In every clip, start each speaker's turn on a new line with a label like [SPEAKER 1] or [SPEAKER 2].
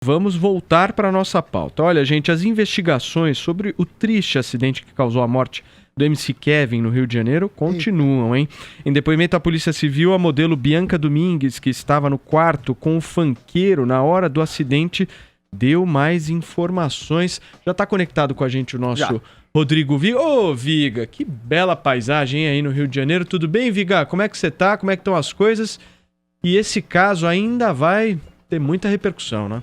[SPEAKER 1] Vamos voltar para a nossa pauta. Olha, gente, as investigações sobre o triste acidente que causou a morte do MC Kevin no Rio de Janeiro continuam, hein? Em depoimento à Polícia Civil, a modelo Bianca Domingues, que estava no quarto com o funkeiro na hora do acidente, deu mais informações. Já está conectado com a gente o nosso Rodrigo Viga. Ô, Viga, que bela paisagem aí no Rio de Janeiro. Tudo bem, Viga? Como é que você tá? Como é que estão as coisas? E esse caso ainda vai ter muita repercussão, né?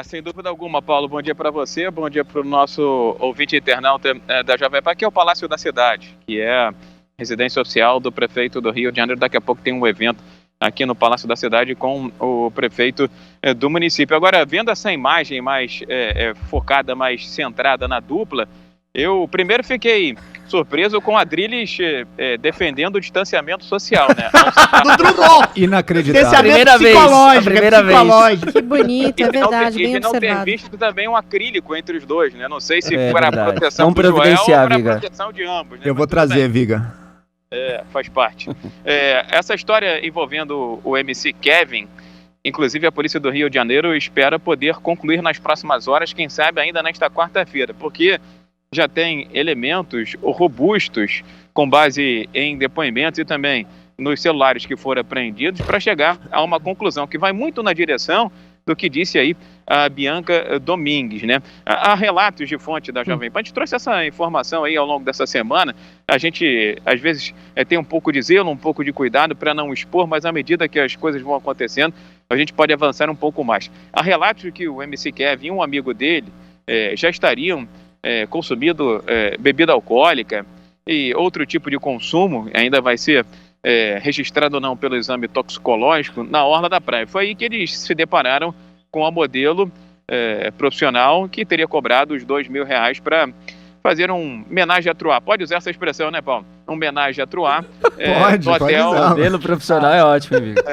[SPEAKER 2] Sem dúvida alguma, Paulo. Bom dia para você, bom dia para o nosso ouvinte internauta da Jovem Pan. Aqui é o Palácio da Cidade, que é a residência oficial do prefeito do Rio de Janeiro. Daqui a pouco tem um evento aqui no Palácio da Cidade com o prefeito do município. Agora, vendo essa imagem mais focada, mais centrada na dupla, eu primeiro fiquei surpreso com a Adrilles defendendo o distanciamento social, né?
[SPEAKER 3] Do Drummond!
[SPEAKER 4] Inacreditável.
[SPEAKER 3] Primeira vez.
[SPEAKER 5] Que bonito, é verdade, bem
[SPEAKER 2] não
[SPEAKER 5] observado.
[SPEAKER 2] ter visto também um acrílico entre os dois, né? Não sei se
[SPEAKER 4] É
[SPEAKER 2] for a
[SPEAKER 4] verdade.
[SPEAKER 2] proteção
[SPEAKER 4] Vamos
[SPEAKER 2] do Joel ou
[SPEAKER 4] providenciar,
[SPEAKER 2] para a
[SPEAKER 4] Viga.
[SPEAKER 2] proteção de ambos. Né?
[SPEAKER 3] Eu vou
[SPEAKER 2] Mas tudo
[SPEAKER 3] trazer,
[SPEAKER 2] bem.
[SPEAKER 3] Viga.
[SPEAKER 2] Faz parte. Essa história envolvendo o MC Kevin, inclusive a Polícia do Rio de Janeiro espera poder concluir nas próximas horas, quem sabe ainda nesta quarta-feira, porque já tem elementos robustos com base em depoimentos e também nos celulares que foram apreendidos para chegar a uma conclusão que vai muito na direção do que disse aí a Bianca Domingues, né? Há relatos de fonte da Jovem Pan, a gente trouxe essa informação aí ao longo dessa semana. A gente, às vezes, tem um pouco de zelo, um pouco de cuidado para não expor, mas à medida que as coisas vão acontecendo, a gente pode avançar um pouco mais. Há relatos de que o MC Kevin e um amigo dele já estariam consumindo bebida alcoólica e outro tipo de consumo, ainda vai ser registrado ou não pelo exame toxicológico, na orla da praia. Foi aí que eles se depararam com a modelo profissional que teria cobrado os R$2.000 para fazer um homenagem a Truá. Pode usar essa expressão, né, Paulo? Um homenagem a Truá.
[SPEAKER 3] Pode usar.
[SPEAKER 4] Modelo profissional é ótimo, hein, Viga?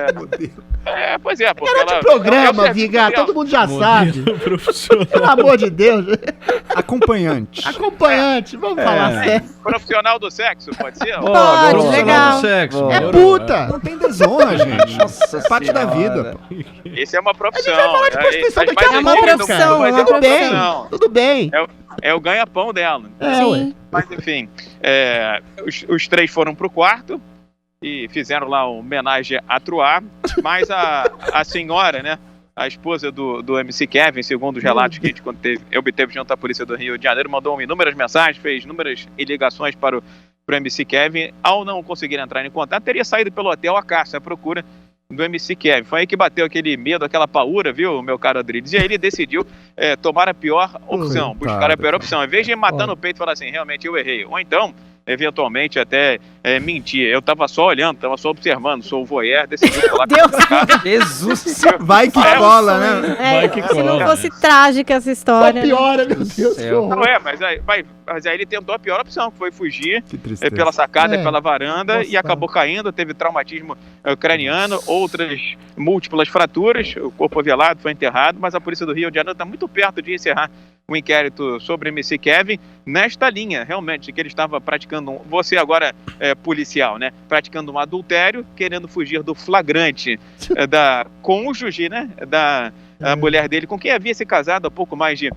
[SPEAKER 2] Pois é, porque
[SPEAKER 3] Era de programa, Viga, todo mundo já sabe.
[SPEAKER 1] Profissional.
[SPEAKER 3] Pelo amor de Deus.
[SPEAKER 4] Acompanhante.
[SPEAKER 3] Acompanhante, vamos falar sério.
[SPEAKER 2] Profissional do sexo, pode ser?
[SPEAKER 5] Pode,
[SPEAKER 1] Profissional
[SPEAKER 5] legal.
[SPEAKER 1] do sexo.
[SPEAKER 3] É
[SPEAKER 1] Demorou,
[SPEAKER 3] puta.
[SPEAKER 4] Não tem desonra, gente. Nossa,
[SPEAKER 3] Parte da vida. Pô.
[SPEAKER 2] Isso é uma profissão.
[SPEAKER 3] A gente vai falar de prostituição daqui a
[SPEAKER 5] É uma
[SPEAKER 3] pouco,
[SPEAKER 5] profissão,
[SPEAKER 3] cara.
[SPEAKER 5] é uma
[SPEAKER 3] Tudo bem,
[SPEAKER 2] profissão.
[SPEAKER 3] tudo bem.
[SPEAKER 2] É o ganha-pão dela.
[SPEAKER 5] Sim.
[SPEAKER 2] Mas, enfim, os três foram pro quarto e fizeram lá uma homenagem a Truá, mas a senhora, né, a esposa do MC Kevin, segundo os relatos que a gente obteve junto à Polícia do Rio de Janeiro, mandou inúmeras mensagens, fez inúmeras ligações para o MC Kevin. Ao não conseguir entrar em contato, teria saído pelo hotel à caça, à procura do MC Kevin. Foi aí que bateu aquele medo, aquela paura, viu, meu caro Adriles? E aí ele decidiu tomar a pior opção, buscar a pior opção. Em vez de ir matando o peito e falar assim, realmente eu errei. Ou então, eventualmente, até mentir. Eu tava só olhando, tava só observando, sou o voyeur, decidi falar com
[SPEAKER 4] Jesus.
[SPEAKER 3] Vai que cola, né?
[SPEAKER 1] Vai que
[SPEAKER 5] Se
[SPEAKER 1] cola,
[SPEAKER 5] não
[SPEAKER 1] né?
[SPEAKER 5] fosse trágica essa
[SPEAKER 3] Só
[SPEAKER 5] história.
[SPEAKER 3] piora, meu Deus. Que horror.
[SPEAKER 2] Não mas aí ele tentou a pior opção, que foi fugir
[SPEAKER 3] Que tristeza.
[SPEAKER 2] pela sacada,
[SPEAKER 3] É.
[SPEAKER 2] pela varanda,
[SPEAKER 3] Nossa.
[SPEAKER 2] e acabou caindo, teve traumatismo craniano, outras múltiplas fraturas, o corpo velado, foi enterrado, mas a Polícia do Rio de Janeiro está muito perto de encerrar o inquérito sobre MC Kevin nesta linha, realmente, que ele estava praticando, você agora é policial, né, praticando um adultério, querendo fugir do flagrante da cônjuge, né, da mulher dele, com quem havia se casado há pouco mais de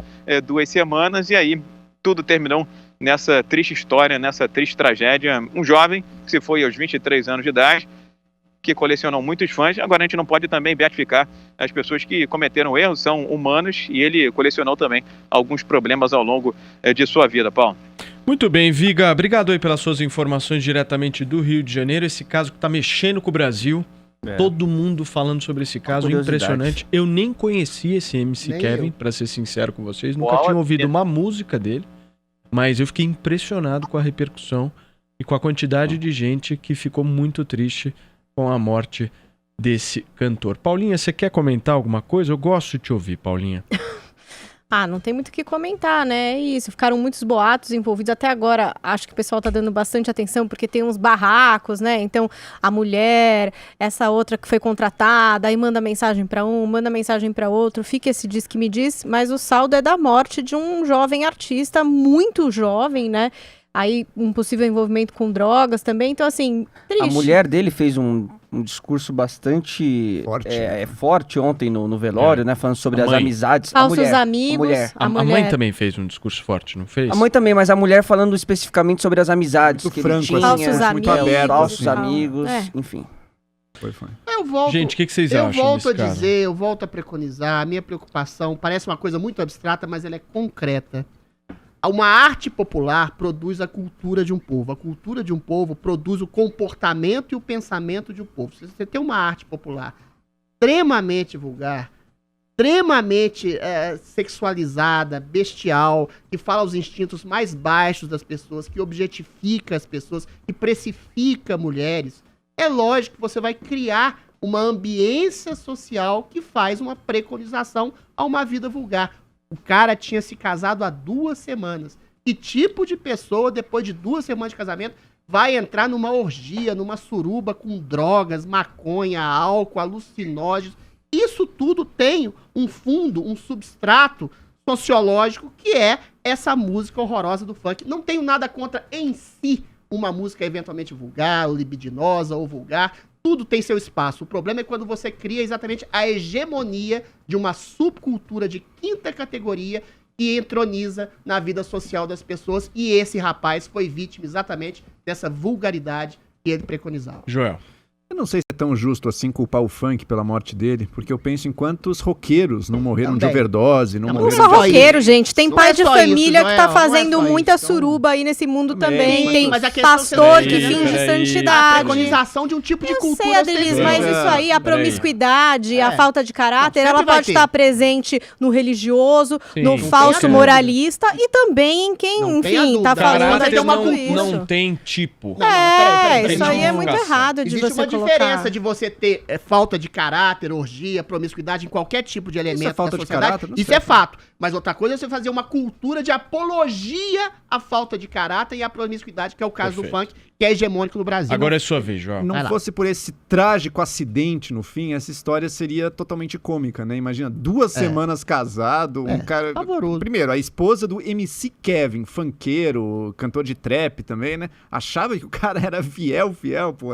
[SPEAKER 2] 2 semanas, e aí tudo terminou nessa triste história, nessa triste tragédia. Um jovem que se foi aos 23 anos de idade, que colecionou muitos fãs. Agora a gente não pode também beatificar as pessoas que cometeram erros, são humanos, e ele colecionou também alguns problemas ao longo de sua vida, Paulo.
[SPEAKER 1] Muito bem, Viga. Obrigado aí pelas suas informações diretamente do Rio de Janeiro. Esse caso que tá mexendo com o Brasil. Todo mundo falando sobre esse caso, impressionante. Eu nem conhecia esse MC
[SPEAKER 3] Nem
[SPEAKER 1] Kevin, pra ser sincero com vocês. Nunca
[SPEAKER 2] Boa,
[SPEAKER 1] tinha ouvido
[SPEAKER 2] né?
[SPEAKER 1] uma música dele, mas eu fiquei impressionado com a repercussão e com a quantidade de gente que ficou muito triste com a morte desse cantor. Paulinha, você quer comentar alguma coisa? Eu gosto de te ouvir, Paulinha.
[SPEAKER 5] Não tem muito o que comentar, né? É isso, ficaram muitos boatos envolvidos. Até agora, acho que o pessoal tá dando bastante atenção, porque tem uns barracos, né? Então, a mulher, essa outra que foi contratada, aí manda mensagem para um, manda mensagem para outro, fica esse diz que me diz, mas o saldo é da morte de um jovem artista, muito jovem, né? Aí, um possível envolvimento com drogas também, então assim, triste.
[SPEAKER 4] A mulher dele fez um um discurso bastante
[SPEAKER 3] Forte,
[SPEAKER 4] forte ontem no velório, né? Falando sobre
[SPEAKER 1] A
[SPEAKER 4] as
[SPEAKER 1] mãe.
[SPEAKER 4] amizades.
[SPEAKER 5] Falsos
[SPEAKER 4] a
[SPEAKER 5] amigos.
[SPEAKER 4] mulher.
[SPEAKER 1] A mãe também fez um discurso forte, não fez?
[SPEAKER 4] A mãe também, mas a mulher falando especificamente sobre as amizades
[SPEAKER 3] Muito
[SPEAKER 4] que
[SPEAKER 3] franco,
[SPEAKER 4] ele tinha.
[SPEAKER 5] Falsos
[SPEAKER 3] muito
[SPEAKER 5] amigos.
[SPEAKER 3] aberto,
[SPEAKER 4] falsos
[SPEAKER 5] e tal.
[SPEAKER 4] amigos,
[SPEAKER 5] É.
[SPEAKER 4] enfim.
[SPEAKER 3] Foi.
[SPEAKER 6] Eu volto,
[SPEAKER 1] Gente, o que vocês
[SPEAKER 6] eu
[SPEAKER 1] acham
[SPEAKER 6] volto
[SPEAKER 1] desse
[SPEAKER 6] a
[SPEAKER 1] cara?
[SPEAKER 6] dizer, eu volto a preconizar, a minha preocupação parece uma coisa muito abstrata, mas ela é concreta. Uma arte popular produz a cultura de um povo. A cultura de um povo produz o comportamento e o pensamento de um povo. Se você tem uma arte popular extremamente vulgar, extremamente sexualizada, bestial, que fala os instintos mais baixos das pessoas, que objetifica as pessoas, que precifica mulheres, é lógico que você vai criar uma ambiência social que faz uma preconização a uma vida vulgar. O cara tinha se casado há 2 semanas. Que tipo de pessoa, depois de 2 semanas de casamento, vai entrar numa orgia, numa suruba com drogas, maconha, álcool, alucinógenos? Isso tudo tem um fundo, um substrato sociológico, que é essa música horrorosa do funk. Não tenho nada contra em si uma música eventualmente vulgar, ou libidinosa, ou vulgar. Tudo tem seu espaço. O problema é quando você cria exatamente a hegemonia de uma subcultura de 5ª categoria que entroniza na vida social das pessoas. E esse rapaz foi vítima exatamente dessa vulgaridade que ele preconizava.
[SPEAKER 1] Joel.
[SPEAKER 3] Eu não sei se é tão justo assim culpar o funk pela morte dele, porque eu penso em quantos roqueiros não morreram de
[SPEAKER 6] Também.
[SPEAKER 3] overdose, não
[SPEAKER 6] Não
[SPEAKER 5] Não
[SPEAKER 3] morreram
[SPEAKER 5] só
[SPEAKER 3] de...
[SPEAKER 6] só
[SPEAKER 5] roqueiro,
[SPEAKER 6] isso.
[SPEAKER 5] gente. Tem
[SPEAKER 6] Não
[SPEAKER 5] pai
[SPEAKER 6] é
[SPEAKER 5] de
[SPEAKER 6] só
[SPEAKER 5] família
[SPEAKER 6] isso,
[SPEAKER 5] que tá
[SPEAKER 6] não é
[SPEAKER 5] fazendo
[SPEAKER 6] só
[SPEAKER 5] muita
[SPEAKER 6] isso. Então,
[SPEAKER 5] suruba aí nesse mundo
[SPEAKER 3] também.
[SPEAKER 5] também. Tem
[SPEAKER 6] mas a questão
[SPEAKER 5] pastor
[SPEAKER 6] você
[SPEAKER 5] que
[SPEAKER 6] tá
[SPEAKER 5] finge
[SPEAKER 1] entendendo?
[SPEAKER 6] A
[SPEAKER 5] santidade.
[SPEAKER 6] preconização de um tipo de
[SPEAKER 5] Eu
[SPEAKER 6] cultura
[SPEAKER 5] sei, Adelis,
[SPEAKER 6] sempre
[SPEAKER 5] mas
[SPEAKER 6] teve.
[SPEAKER 5] isso aí, a
[SPEAKER 1] Peraí.
[SPEAKER 5] promiscuidade, a
[SPEAKER 6] É.
[SPEAKER 5] falta de caráter,
[SPEAKER 6] Não,
[SPEAKER 5] ela
[SPEAKER 6] sempre vai
[SPEAKER 5] pode
[SPEAKER 6] ter.
[SPEAKER 5] estar presente no religioso,
[SPEAKER 1] Sim.
[SPEAKER 5] no
[SPEAKER 1] Não
[SPEAKER 5] falso
[SPEAKER 6] tem
[SPEAKER 5] moralista e também em quem,
[SPEAKER 6] Não tem a
[SPEAKER 5] enfim,
[SPEAKER 6] dúvida.
[SPEAKER 5] tá falando
[SPEAKER 1] Caráter
[SPEAKER 5] de
[SPEAKER 6] uma
[SPEAKER 5] tudo
[SPEAKER 6] cultura.
[SPEAKER 5] isso.
[SPEAKER 1] não tem tipo.
[SPEAKER 6] peraí,
[SPEAKER 5] Isso aí é muito
[SPEAKER 1] Identificação.
[SPEAKER 5] errado de
[SPEAKER 6] Existe
[SPEAKER 5] você
[SPEAKER 6] uma
[SPEAKER 5] colocar.
[SPEAKER 6] diferença de você ter falta de caráter, orgia, promiscuidade em qualquer tipo de elemento
[SPEAKER 3] falta
[SPEAKER 6] da
[SPEAKER 3] de
[SPEAKER 6] sociedade.
[SPEAKER 3] caráter? Não
[SPEAKER 6] Isso
[SPEAKER 3] sei.
[SPEAKER 6] é fato. Mas outra coisa é você fazer uma cultura de apologia à falta de caráter e à promiscuidade, que é o caso do
[SPEAKER 1] Perfeito.
[SPEAKER 6] funk, que é hegemônico no Brasil.
[SPEAKER 1] Agora é sua vez, Joel.
[SPEAKER 3] Não
[SPEAKER 6] Vai lá.
[SPEAKER 3] fosse por esse trágico acidente no fim, essa história seria totalmente cômica, né? Imagina, 2 semanas casado, um cara...
[SPEAKER 6] pavoroso.
[SPEAKER 3] Primeiro, a esposa do MC Kevin, funkeiro, cantor de trap também, né? Achava que o cara era fiel, pô.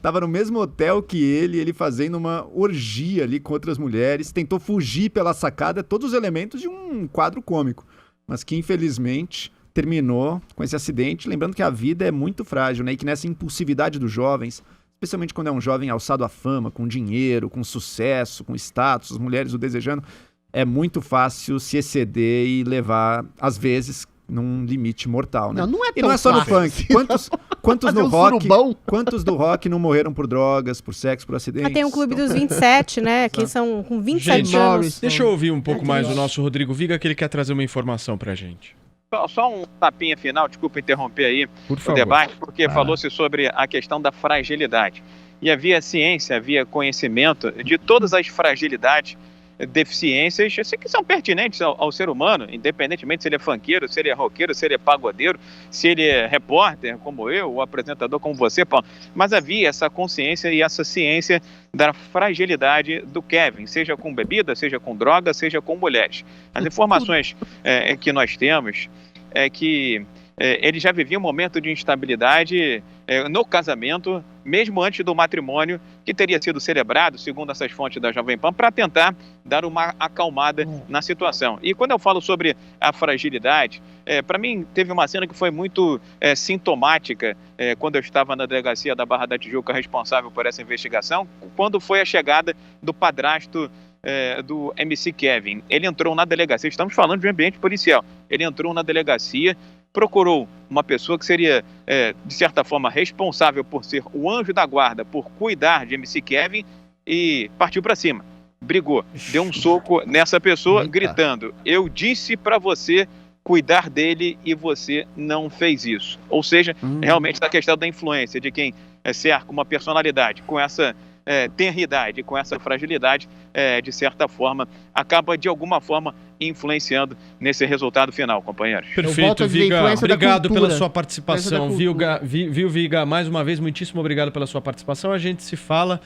[SPEAKER 3] Tava no mesmo hotel que ele fazendo uma orgia ali com outras mulheres, tentou fugir pela sacada, todos os elementos de um quadro cômico. Mas que, infelizmente, terminou com esse acidente. Lembrando que a vida é muito frágil, né? E que nessa impulsividade dos jovens, especialmente quando é um jovem alçado à fama, com dinheiro, com sucesso, com status, as mulheres o desejando, é muito fácil se exceder e levar, às vezes, num limite mortal, né?
[SPEAKER 6] Não é
[SPEAKER 3] E
[SPEAKER 6] tão
[SPEAKER 3] não é só no
[SPEAKER 6] fácil
[SPEAKER 3] funk. Quantos
[SPEAKER 6] Fazer
[SPEAKER 3] no
[SPEAKER 6] um
[SPEAKER 3] rock?
[SPEAKER 6] surubão.
[SPEAKER 3] Quantos do rock não morreram por drogas, por sexo, por acidentes?
[SPEAKER 5] Ah, tem um clube dos 27, né? Que são com 27
[SPEAKER 1] Gente,
[SPEAKER 5] anos.
[SPEAKER 1] Deixa eu ouvir um pouco mais o nosso Rodrigo Viga, que ele quer trazer uma informação pra gente.
[SPEAKER 2] Só um tapinha final, desculpa interromper aí
[SPEAKER 1] Por
[SPEAKER 2] o
[SPEAKER 1] favor.
[SPEAKER 2] debate, porque falou-se sobre a questão da fragilidade. E havia ciência, havia conhecimento de todas as fragilidades, deficiências que são pertinentes ao ser humano, independentemente se ele é funkeiro, se ele é roqueiro, se ele é pagodeiro, se ele é repórter como eu, ou apresentador como você, Paulo. Mas havia essa consciência e essa ciência da fragilidade do Kevin, seja com bebida, seja com droga, seja com mulheres. As informações que nós temos é que ele já vivia um momento de instabilidade no casamento, mesmo antes do matrimônio, que teria sido celebrado, segundo essas fontes da Jovem Pan, para tentar dar uma acalmada na situação. E quando eu falo sobre a fragilidade, para mim teve uma cena que foi muito sintomática quando eu estava na delegacia da Barra da Tijuca responsável por essa investigação, quando foi a chegada do padrasto do MC Kevin. Ele entrou na delegacia, estamos falando de um ambiente policial, ele entrou na delegacia, procurou uma pessoa que seria, de certa forma, responsável por ser o anjo da guarda, por cuidar de MC Kevin, e partiu para cima. Brigou, deu um soco nessa pessoa,
[SPEAKER 6] Eita.
[SPEAKER 2] gritando: eu disse para você cuidar dele e você não fez isso. Ou seja, realmente a questão da influência de quem cerca uma personalidade com essa tenridade, com essa fragilidade, de certa forma, acaba de alguma forma influenciando nesse resultado final, companheiros.
[SPEAKER 6] volto
[SPEAKER 1] Perfeito,
[SPEAKER 6] a dizer,
[SPEAKER 1] Viga.
[SPEAKER 6] influência da
[SPEAKER 1] Obrigado
[SPEAKER 6] cultura.
[SPEAKER 1] pela sua participação,
[SPEAKER 6] Influência da
[SPEAKER 1] viu, Viga? Mais uma vez, muitíssimo obrigado pela sua participação. A gente se fala